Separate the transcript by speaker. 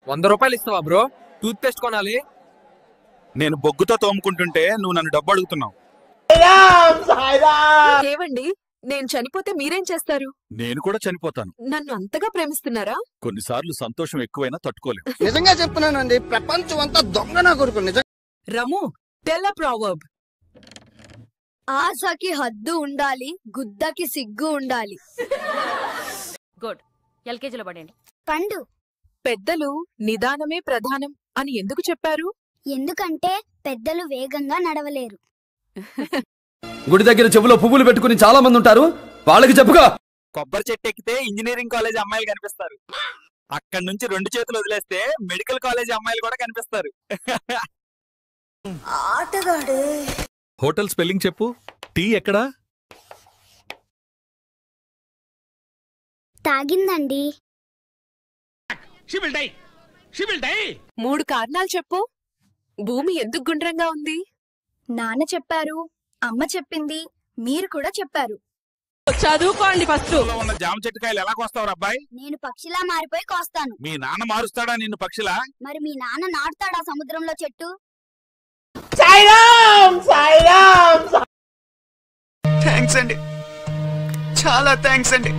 Speaker 1: 100 రూపాయలు ఇస్తావా bro? Tooth paste కొనాలి.
Speaker 2: నేను బొగ్గుతో తోముకుంటుంటే నువ్వు నన్ను డబ్బు అడుగుతున్నావు.
Speaker 3: ఏవండి, నేను చనిపోతే మీరేం చేస్తారు?
Speaker 2: నేను కూడా చనిపోతాను.
Speaker 3: నన్ను అంతగా ప్రేమిస్తున్నారా?
Speaker 2: కొన్నిసార్లు సంతోషం ఎక్కువైనా తట్టుకోలేం.
Speaker 4: నిజంగా చెప్తున్నానండి, ప్రపంచం అంతా దొంగ నా కొడుకు. నిజం.
Speaker 3: రము, టెల్ అ ప్రావర్బ్.
Speaker 5: ఆశకి హద్దు ఉండాలి, గుద్దకి సిగ్గు ఉండాలి.
Speaker 6: గుడ్. ఎల్కేజీలో పడండి.
Speaker 5: పండు.
Speaker 3: పెద్దలు నిదానమే ప్రధానం అని ఎందుకు చెప్పారు?
Speaker 5: ఎందుకంటే పెద్దలు వేగంగా నడవలేరు.
Speaker 7: గుడి దగ్గర చెవులో పువ్వులు పెట్టుకుని చాలా మంది ఉంటారు, వాళ్ళకి చెప్పుగా.
Speaker 2: కొబ్బరి చెట్టు ఎక్కితే ఇంజనీరింగ్ కాలేజ్ అమ్మాయిలు కనిపిస్తారు. అక్కడి నుంచి 2 చేతులు వదిలేస్తే మెడికల్ కాలేజ్ అమ్మాయిలు కూడా కనిపిస్తారు.
Speaker 5: ఆటగాడే.
Speaker 2: హోటల్ స్పెల్లింగ్ చెప్పు. టీ ఎక్కడా?
Speaker 5: తాగిందండి.
Speaker 3: 3 కారణాలు చెప్పు. భూమి ఎందుకు గుండ్రంగా ఉంది?
Speaker 5: నాన్న చెప్పారు, అమ్మ చెప్పింది, మీరు కూడా చెప్పారు.
Speaker 6: చదువుకోండి ఫస్ట్.
Speaker 2: ఉన్న జామ చెట్టుకాయలు ఎలా కోస్తావు అబ్బాయి?
Speaker 5: నేను పక్షిలా మారిపోయి కోస్తాను.
Speaker 2: మీ నాన్న మారుస్తాడా నిన్ను పక్షిలా?
Speaker 5: మరి మీ నాన్న నాటుతాడా సముద్రంలో చెట్టు?
Speaker 4: థ్యాంక్స్ అండి, చాలా థ్యాంక్స్ అండి.